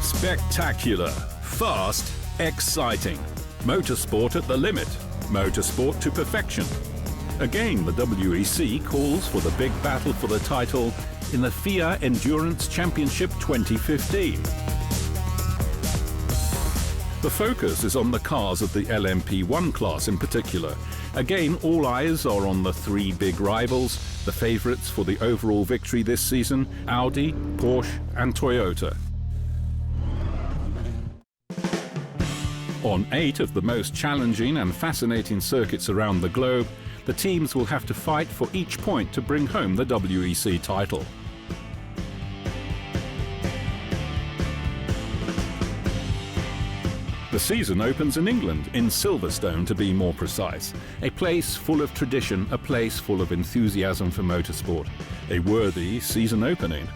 Spectacular, fast, exciting. Motorsport at the limit. Motorsport to perfection. Again, the WEC calls for the big battle for the title in the FIA Endurance Championship 2015. The focus is on the cars of the LMP1 class in particular. Again, all eyes are on the three big rivals, the favourites for the overall victory this season: Audi, Porsche and Toyota. On 8 of the most challenging and fascinating circuits around the globe, the teams will have to fight for each point to bring home the WEC title. The season opens in England, in Silverstone to be more precise. A place full of tradition, a place full of enthusiasm for motorsport. A worthy season opening.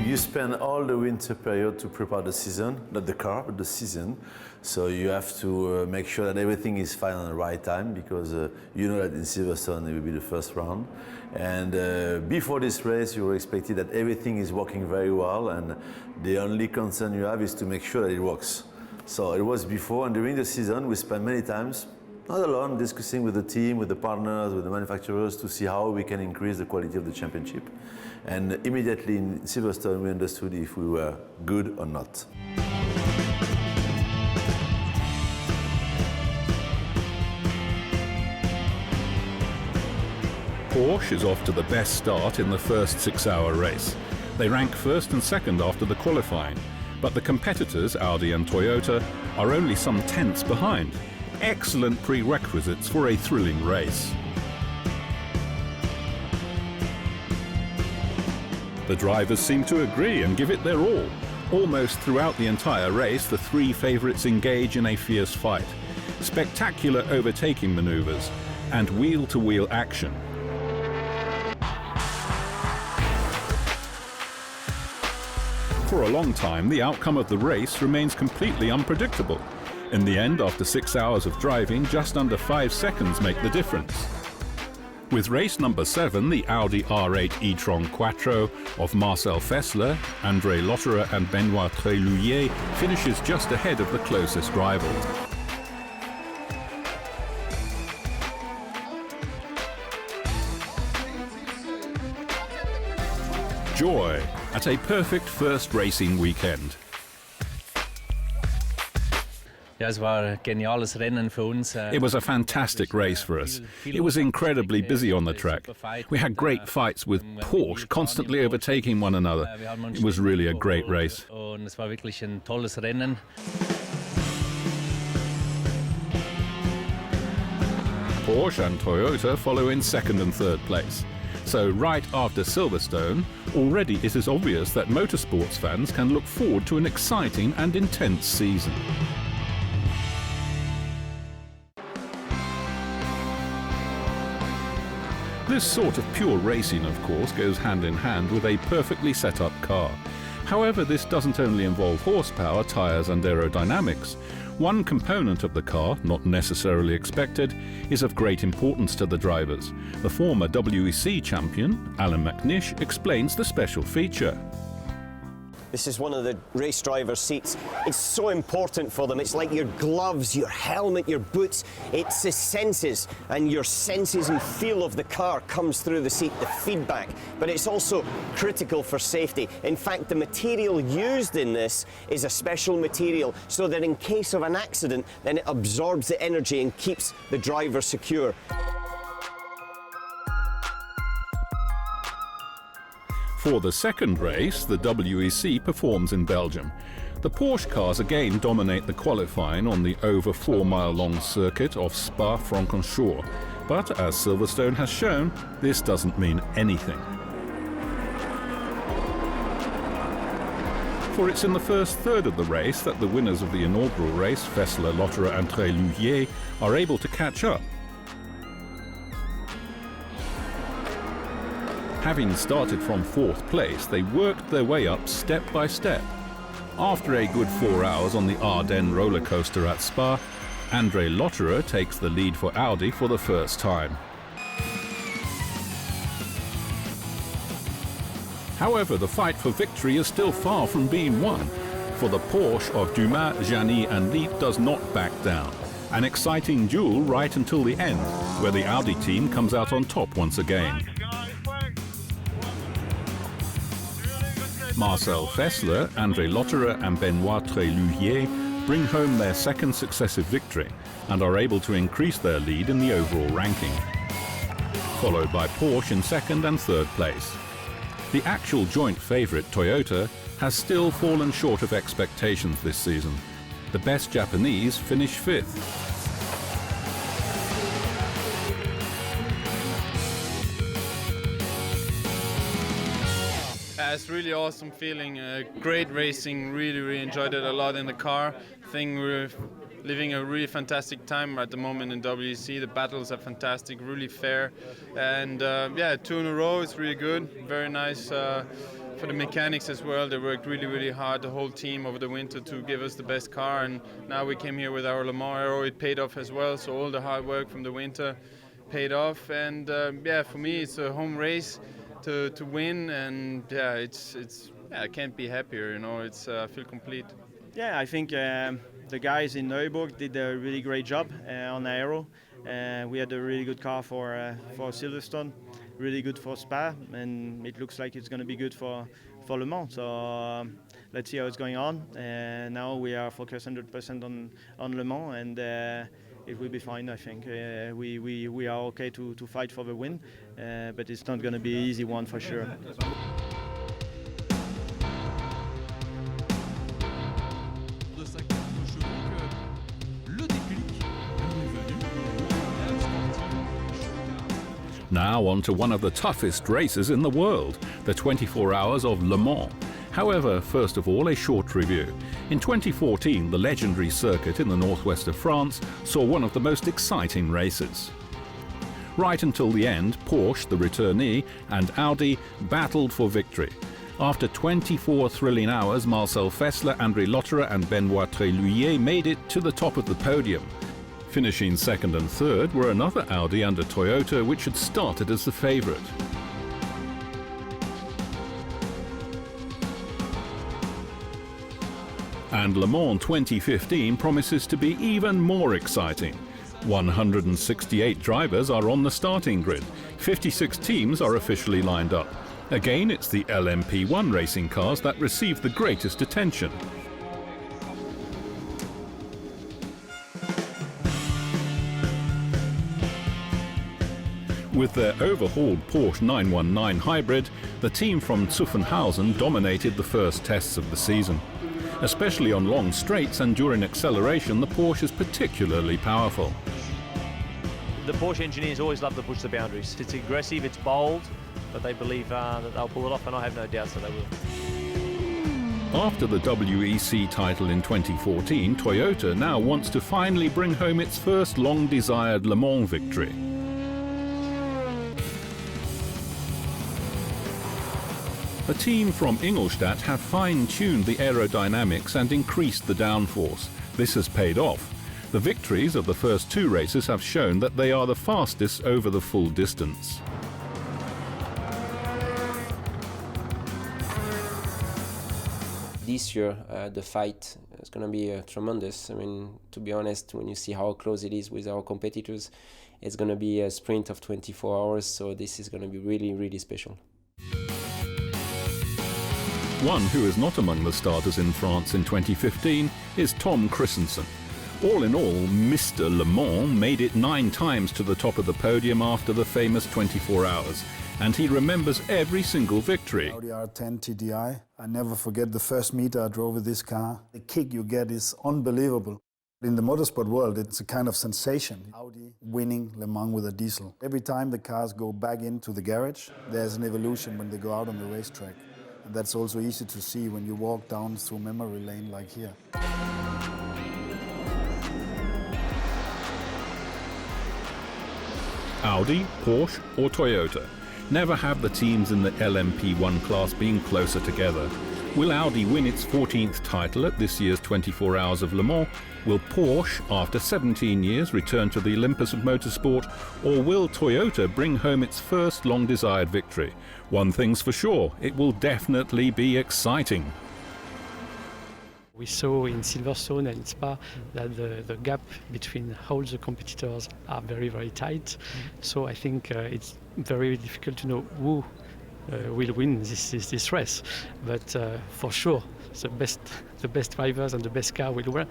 You spend all the winter period to prepare the season, not the car, but the season. So you have to make sure that everything is fine on the right time, because you know that in Silverstone it will be the first round. And before this race, you were expected that everything is working very well, and the only concern you have is to make sure that it works. So it was before, and during the season we spent many times, not alone, discussing with the team, with the partners, with the manufacturers, to see how we can increase the quality of the championship. And immediately in Silverstone we understood if we were good or not. Porsche is off to the best start in the first 6-hour race. They rank first and second after the qualifying, but the competitors, Audi and Toyota, are only some tenths behind. Excellent prerequisites for a thrilling race. The drivers seem to agree and give it their all. Almost throughout the entire race, the three favourites engage in a fierce fight. Spectacular overtaking manoeuvres and wheel-to-wheel action. For a long time, the outcome of the race remains completely unpredictable. In the end, after 6 hours of driving, just under 5 seconds make the difference. With race number 7, the Audi R8 e-tron Quattro of Marcel Fessler, André Lotterer and Benoît Trélouillet finishes just ahead of the closest rivals. Joy at a perfect first racing weekend. It was a fantastic race for us. It was incredibly busy on the track. We had great fights with Porsche constantly overtaking one another. It was really a great race. Porsche and Toyota follow in second and third place. So right after Silverstone, already it is obvious that motorsports fans can look forward to an exciting and intense season. This sort of pure racing, of course, goes hand in hand with a perfectly set up car. However, this doesn't only involve horsepower, tyres and aerodynamics. One component of the car, not necessarily expected, is of great importance to the drivers. The former WEC champion, Alan McNish, explains the special feature. This is one of the race driver's seats. It's so important for them. It's like your gloves, your helmet, your boots. It's the senses, and your senses and feel of the car comes through the seat, the feedback. But it's also critical for safety. In fact, the material used in this is a special material, so that in case of an accident, then it absorbs the energy and keeps the driver secure. For the second race, the WEC performs in Belgium. The Porsche cars again dominate the qualifying on the over 4-mile-long circuit of Spa-Francorchamps. But as Silverstone has shown, this doesn't mean anything. For it's in the first third of the race that the winners of the inaugural race, Fessler, Lotterer and Trélouillet, are able to catch up. Having started from 4th place, they worked their way up step by step. After a good 4 hours on the Ardennes roller coaster at Spa, André Lotterer takes the lead for Audi for the first time. However, the fight for victory is still far from being won, for the Porsche of Dumas, Jani and Liet does not back down. An exciting duel right until the end, where the Audi team comes out on top once again. Marcel Fessler, André Lotterer and Benoît Treluhier bring home their second successive victory and are able to increase their lead in the overall ranking, followed by Porsche in 2nd and 3rd place. The actual joint favourite, Toyota, has still fallen short of expectations this season. The best Japanese finish 5th. It's really awesome feeling, great racing, really enjoyed it a lot in the car. I think we're living a really fantastic time at the moment in WEC. The battles are fantastic, really fair, and yeah, 2 in a row is really good, very nice for the mechanics as well. They worked really hard, the whole team over the winter, to give us the best car, and now we came here with our Le Mans Aero. It paid off as well, so all the hard work from the winter paid off, and yeah, for me it's a home race to win, and yeah, yeah, I can't be happier, you know. I feel complete. Yeah, I think the guys in Neuburg did a really great job on aero. We had a really good car for Silverstone, really good for Spa, and it looks like it's going to be good for Le Mans. So let's see how it's going on. Now we are focused 100% on Le Mans, and it will be fine, I think. We are okay to fight for the win, but it's not going to be an easy one for sure. Now on to one of the toughest races in the world, the 24 Hours of Le Mans. However, first of all, a short review. In 2014, the legendary circuit in the northwest of France saw one of the most exciting races. Right until the end, Porsche, the returnee, and Audi battled for victory. After 24 thrilling hours, Marcel Fessler, André Lotterer and Benoît Treluhier made it to the top of the podium. Finishing 2nd and 3rd were another Audi and a Toyota, which had started as the favourite. And Le Mans 2015 promises to be even more exciting. 168 drivers are on the starting grid. 56 teams are officially lined up. Again, it's the LMP1 racing cars that receive the greatest attention. With their overhauled Porsche 919 hybrid, the team from Zuffenhausen dominated the first tests of the season. Especially on long straights and during acceleration, the Porsche is particularly powerful. The Porsche engineers always love to push the boundaries. It's aggressive, it's bold, but they believe that they'll pull it off, and I have no doubts that they will. After the WEC title in 2014, Toyota now wants to finally bring home its first long-desired Le Mans victory. The team from Ingolstadt have fine-tuned the aerodynamics and increased the downforce. This has paid off. The victories of the first 2 races have shown that they are the fastest over the full distance. This year, the fight is going to be tremendous. I mean, to be honest, when you see how close it is with our competitors, it's going to be a sprint of 24 hours, so this is going to be really special. One who is not among the starters in France in 2015 is Tom Christensen. All in all, Mr. Le Mans made it 9 times to the top of the podium after the famous 24 hours, and he remembers every single victory. Audi R10 TDI. I never forget the first meter I drove with this car. The kick you get is unbelievable. In the motorsport world, it's a kind of sensation. Audi winning Le Mans with a diesel. Every time the cars go back into the garage, there's an evolution when they go out on the racetrack. And that's also easy to see when you walk down through memory lane like here. Audi, Porsche or Toyota. Never have the teams in the LMP1 class been closer together. Will Audi win its 14th title at this year's 24 Hours of Le Mans? Will Porsche, after 17 years, return to the Olympus of motorsport? Or will Toyota bring home its first long-desired victory? One thing's for sure, it will definitely be exciting. We saw in Silverstone and Spa that the gap between all the competitors are very, very tight. So I think it's very difficult to know who will win this race. But for sure, the best drivers and the best car will win.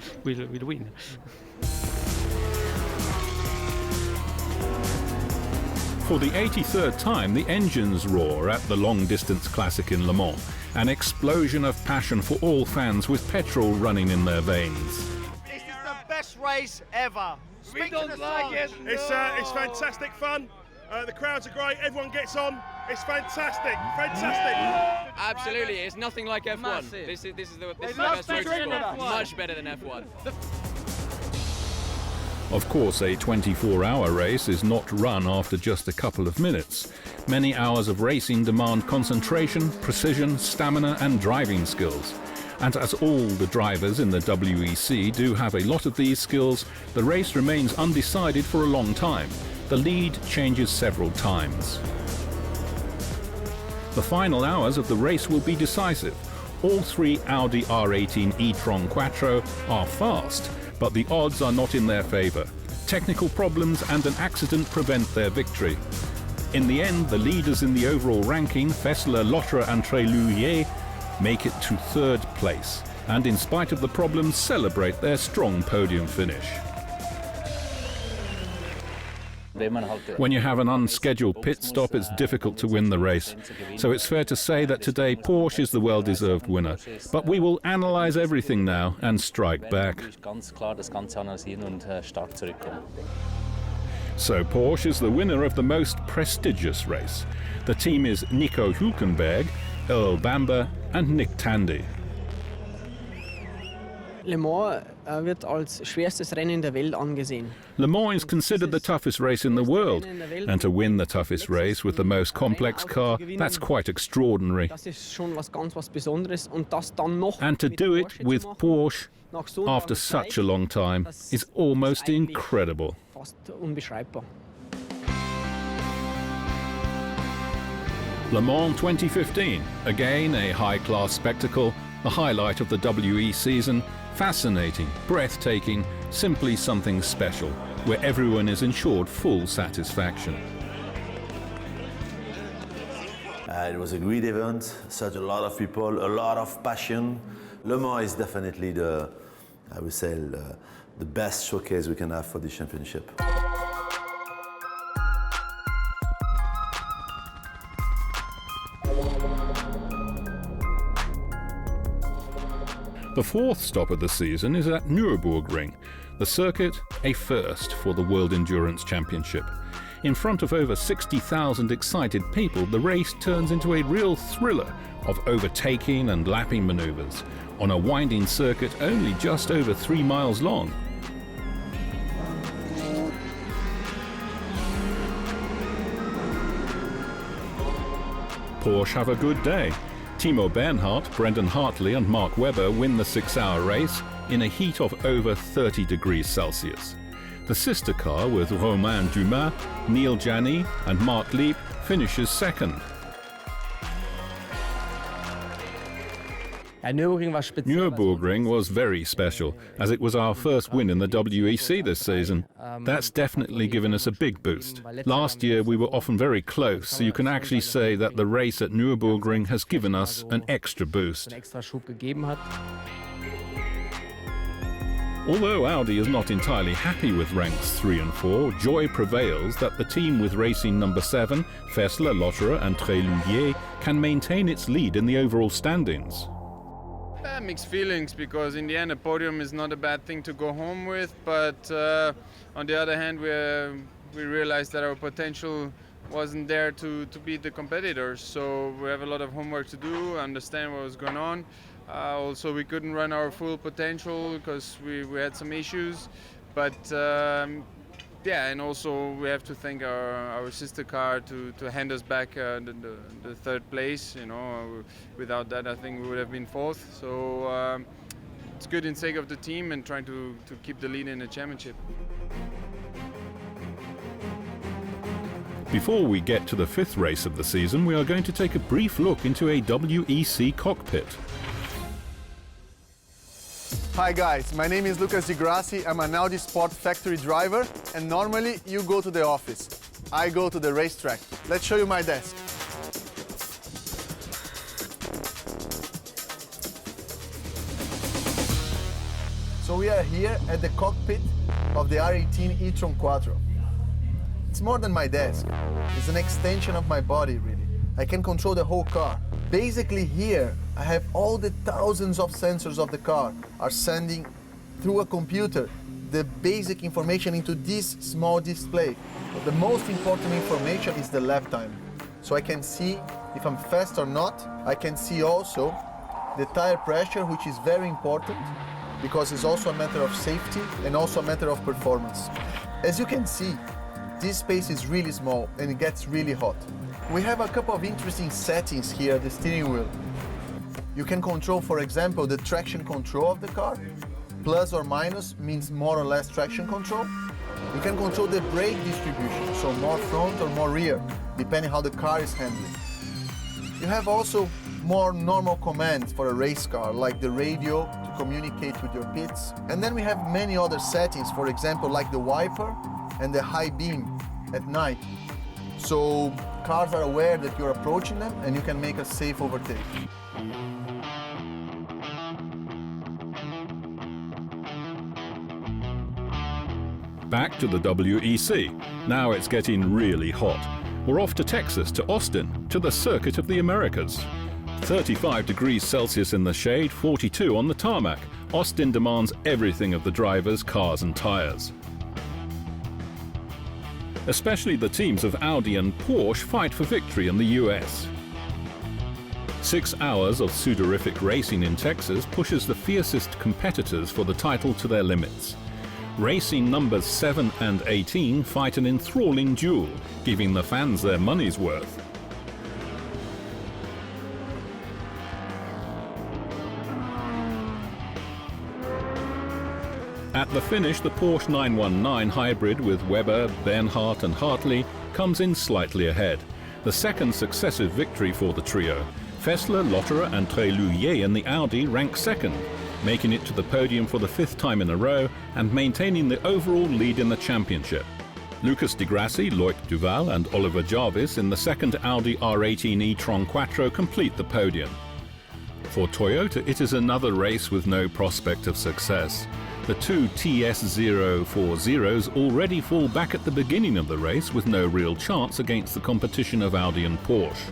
For the 83rd time, the engines roar at the long-distance classic in Le Mans. An explosion of passion for all fans with petrol running in their veins. This is the best race ever. We don't like it. It's fantastic fun. The crowds are great. Everyone gets on. It's fantastic. Fantastic. Absolutely. It's nothing like F1. Massive. This is the best race sport. Much better than F1. Of course, a 24-hour race is not run after just a couple of minutes. Many hours of racing demand concentration, precision, stamina and driving skills. And as all the drivers in the WEC do have a lot of these skills, the race remains undecided for a long time. The lead changes several times. The final hours of the race will be decisive. All three Audi R18 e-tron Quattro are fast, but the odds are not in their favour. Technical problems and an accident prevent their victory. In the end, the leaders in the overall ranking, Fessler, Lotterer and Trellouillet, make it to third place, and in spite of the problems, celebrate their strong podium finish. When you have an unscheduled pit stop, it's difficult to win the race. So it's fair to say that today Porsche is the well-deserved winner. But we will analyse everything now and strike back. So Porsche is the winner of the most prestigious race. The team is Nico Hülkenberg, Earl Bamber and Nick Tandy. Le Mans wird als schwerstes Rennen der Welt angesehen. Le Mans is considered the toughest race in the world, and to win the toughest race with the most complex car, that's quite extraordinary. Das ist schon was ganz was Besonderes und das dann noch And to do it with Porsche after such a long time is almost incredible. fast unbeschreibbar. Le Mans 2015, again a high-class spectacle, the highlight of the WE season, fascinating, breathtaking, simply something special, where everyone is ensured full satisfaction. It was a great event, such a lot of people, a lot of passion. Le Mans is definitely the best showcase we can have for this championship. The fourth stop of the season is at Nürburgring, the circuit a first for the World Endurance Championship. In front of over 60,000 excited people, the race turns into a real thriller of overtaking and lapping manoeuvres on a winding circuit only just over 3 miles long. Porsche have a good day. Timo Bernhardt, Brendan Hartley and Mark Webber win the 6-hour race in a heat of over 30 degrees Celsius. The sister car with Romain Dumas, Neil Jani and Mark Leap finishes second. Nürburgring was very special, as it was our first win in the WEC this season. That's definitely given us a big boost. Last year we were often very close, so you can actually say that the race at Nürburgring has given us an extra boost. Although Audi is not entirely happy with ranks 3 and 4, joy prevails that the team with racing number 7, Fessler, Lotterer and Trellouillet, can maintain its lead in the overall standings. Mixed feelings, because in the end a podium is not a bad thing to go home with, but on the other hand we realized that our potential wasn't there to beat the competitors, so we have a lot of homework to do, understand what was going on. Also we couldn't run our full potential because we had some issues, but Yeah, and also we have to thank our sister car to hand us back the third place. You know, without that, I think we would have been fourth. So it's good in sake of the team and trying to keep the lead in the championship. Before we get to the fifth race of the season, we are going to take a brief look into a WEC cockpit. Hi guys, my name is Lucas Di Grassi. I'm an Audi Sport factory driver, and normally you go to the office. I go to the racetrack. Let's show you my desk. So we are here at the cockpit of the R18 e-tron Quattro. It's more than my desk. It's an extension of my body, really. I can control the whole car. Basically here, I have all the thousands of sensors of the car are sending through a computer the basic information into this small display. But the most important information is the lap time. So I can see if I'm fast or not. I can see also the tire pressure, which is very important because it's also a matter of safety and also a matter of performance. As you can see, this space is really small and it gets really hot. We have a couple of interesting settings here at the steering wheel. You can control, for example, the traction control of the car. Plus or minus means more or less traction control. You can control the brake distribution, so more front or more rear, depending how the car is handling. You have also more normal commands for a race car, like the radio to communicate with your pits. And then we have many other settings, for example, like the wiper and the high beam at night. So cars are aware that you're approaching them and you can make a safe overtake. Back to the WEC. Now it's getting really hot. We're off to Texas, to Austin, to the Circuit of the Americas. 35 degrees Celsius in the shade, 42 on the tarmac. Austin demands everything of the drivers, cars and tires. Especially the teams of Audi and Porsche fight for victory in the US. 6 hours of sudorific racing in Texas pushes the fiercest competitors for the title to their limits. Racing numbers 7 and 18 fight an enthralling duel, giving the fans their money's worth. At the finish, the Porsche 919 hybrid with Webber, Bernhardt and Hartley comes in slightly ahead. The second successive victory for the trio. Fessler, Lotterer and Trellier in the Audi rank second, making it to the podium for the 5th time in a row and maintaining the overall lead in the championship. Lucas Di Grassi, Loic Duval and Oliver Jarvis in the second Audi R18 e-tron Quattro complete the podium. For Toyota, it is another race with no prospect of success. The two TS040s already fall back at the beginning of the race with no real chance against the competition of Audi and Porsche.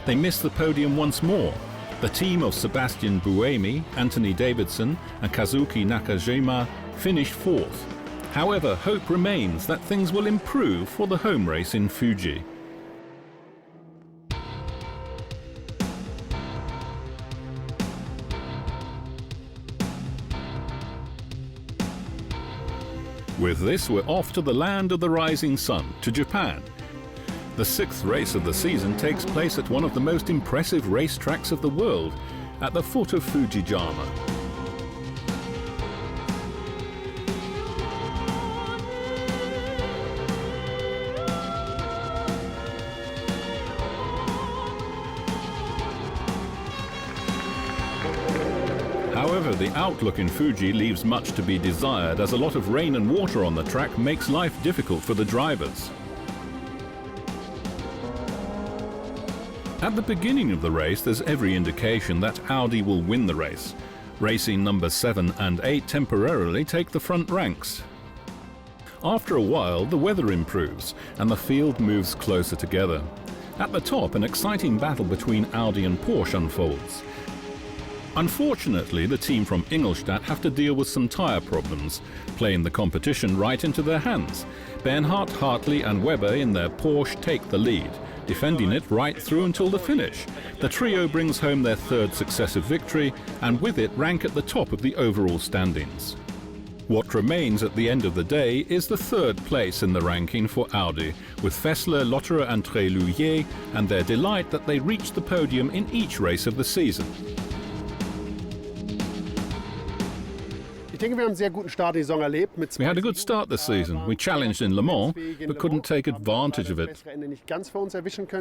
They miss the podium once more. The team of Sebastian Buemi, Anthony Davidson and Kazuki Nakajima finished 4th. However, hope remains that things will improve for the home race in Fuji. With this, we're off to the land of the rising sun, to Japan. The 6th race of the season takes place at one of the most impressive racetracks of the world, at the foot of Fujiyama. However, the outlook in Fuji leaves much to be desired, as a lot of rain and water on the track makes life difficult for the drivers. At the beginning of the race, there's every indication that Audi will win the race. Racing numbers 7 and 8 temporarily take the front ranks. After a while, the weather improves and the field moves closer together. At the top, an exciting battle between Audi and Porsche unfolds. Unfortunately, the team from Ingolstadt have to deal with some tyre problems, playing the competition right into their hands. Bernhardt, Hartley and Webber in their Porsche take the lead, defending it right through until the finish. The trio brings home their 3rd successive victory and with it rank at the top of the overall standings. What remains at the end of the day is the third place in the ranking for Audi, with Fessler, Lotterer and Tréluyer and their delight that they reached the podium in each race of the season. We had a good start this season. We challenged in Le Mans, but couldn't take advantage of it.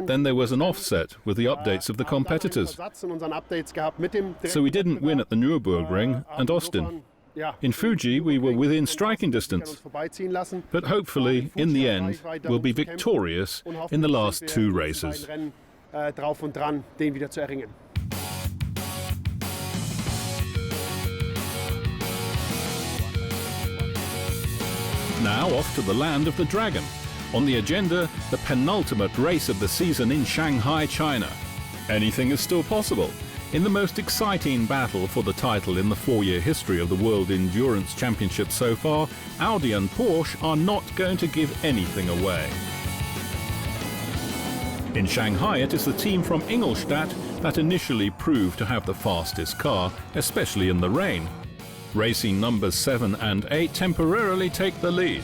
Then there was an offset with the updates of the competitors. So we didn't win at the Nürburgring and Austin. In Fuji, we were within striking distance. But hopefully, in the end, we'll be victorious in the last two races. Now off to the land of the dragon. On the agenda, the penultimate race of the season in Shanghai, China. Anything is still possible. In the most exciting battle for the title in the 4-year history of the World Endurance Championship so far, Audi and Porsche are not going to give anything away. In Shanghai, it is the team from Ingolstadt that initially proved to have the fastest car, especially in the rain. Racing numbers 7 and 8 temporarily take the lead.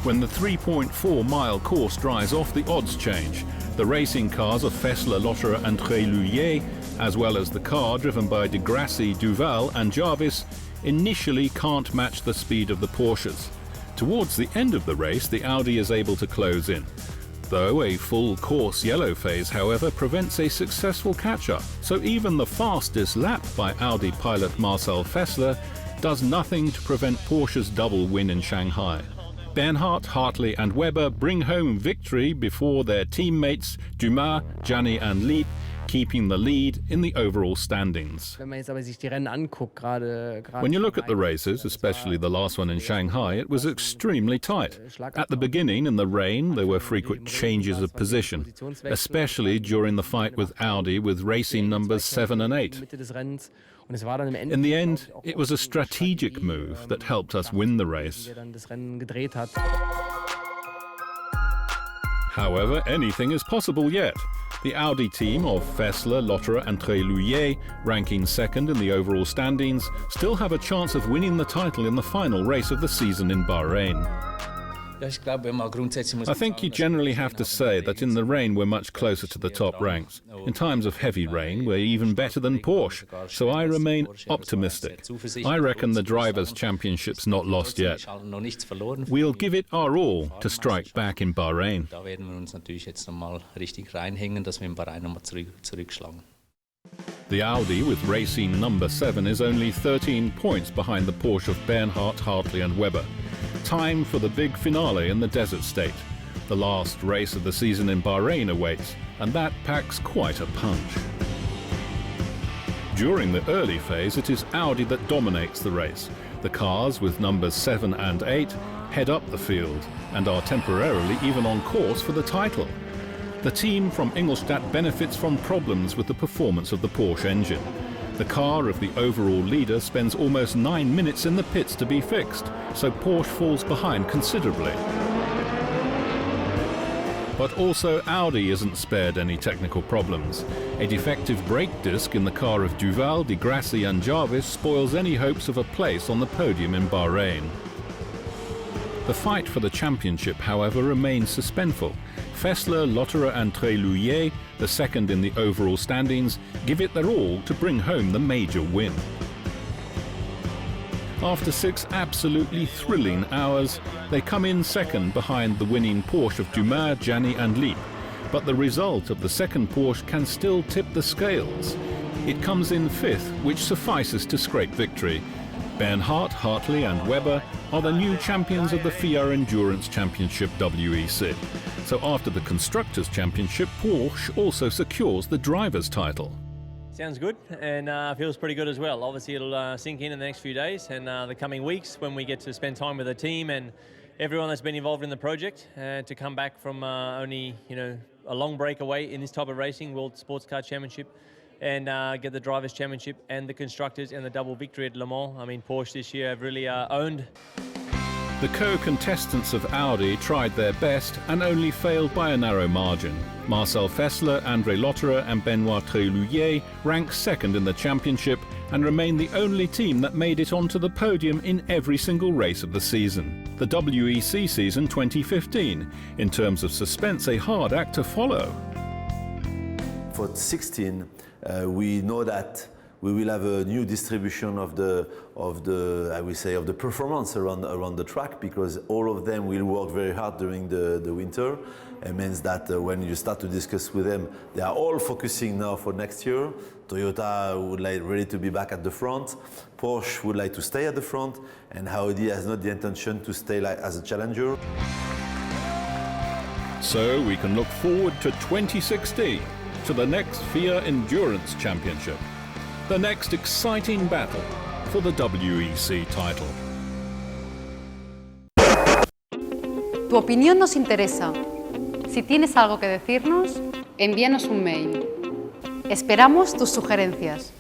When the 3.4-mile course dries off, the odds change. The racing cars of Fessler, Lotterer and Tréluyer, as well as the car driven by de Grassi, Duval and Jarvis, initially can't match the speed of the Porsches. Towards the end of the race, the Audi is able to close in. Though a full course yellow phase, however, prevents a successful catch-up. So even the fastest lap by Audi pilot Marcel Fessler does nothing to prevent Porsche's double win in Shanghai. Bernhardt, Hartley and Webber bring home victory before their teammates Dumas, Gianni and Lieb, keeping the lead in the overall standings. When you look at the races, especially the last one in Shanghai, it was extremely tight. At the beginning, in the rain, there were frequent changes of position, especially during the fight with Audi with racing numbers 7 and 8. In the end, it was a strategic move that helped us win the race. However, anything is possible yet. The Audi team of Fessler, Lotterer and Tréluyer, ranking second in the overall standings, still have a chance of winning the title in the final race of the season in Bahrain. I think you generally have to say that in the rain we're much closer to the top ranks. In times of heavy rain, we're even better than Porsche, so I remain optimistic. I reckon the Drivers' Championship's not lost yet. We'll give it our all to strike back in Bahrain. The Audi with racing number 7 is only 13 points behind the Porsche of Bernhardt, Hartley and Webber. Time for the big finale in the desert state. The last race of the season in Bahrain awaits, and that packs quite a punch. During the early phase, it is Audi that dominates the race. The cars with numbers 7 and 8 head up the field and are temporarily even on course for the title. The team from Ingolstadt benefits from problems with the performance of the Porsche engine. The car of the overall leader spends almost 9 minutes in the pits to be fixed, so Porsche falls behind considerably. But also Audi isn't spared any technical problems. A defective brake disc in the car of Duval, de Grassi and Jarvis spoils any hopes of a place on the podium in Bahrain. The fight for the championship, however, remains suspenseful. Fessler, Lotterer and Tréluyer, the second in the overall standings, give it their all to bring home the major win. After 6 absolutely thrilling hours, they come in second behind the winning Porsche of Dumas, Gianni and Lieb. But the result of the second Porsche can still tip the scales. It comes in 5th, which suffices to scrape victory. Bernhardt, Hartley and Webber are the new champions of the FIA Endurance Championship WEC. So after the Constructors' Championship, Porsche also secures the Drivers' title. Sounds good and feels pretty good as well. Obviously it'll sink in the next few days and the coming weeks when we get to spend time with the team and everyone that's been involved in the project to come back from only a long break away in this type of racing, World Sports Car Championship, and get the Drivers' Championship and the Constructors and the double victory at Le Mans. I mean, Porsche this year have really owned. The co-contestants of Audi tried their best and only failed by a narrow margin. Marcel Fessler, André Lotterer and Benoit Trélouillet ranked second in the championship and remained the only team that made it onto the podium in every single race of the season. The WEC season 2015, in terms of suspense, a hard act to follow. For 16, we know that we will have a new distribution of the performance around the track, because all of them will work very hard during the winter. It means that when you start to discuss with them, they are all focusing now for next year. Toyota would like ready to be back at the front. Porsche would like to stay at the front, and Audi has not the intention to stay as a challenger. So we can look forward to 2016, to the next FIA Endurance Championship, the next exciting battle for the WEC title. Tu opinión nos interesa. Si tienes algo que decirnos, envíanos un mail. Esperamos tus sugerencias.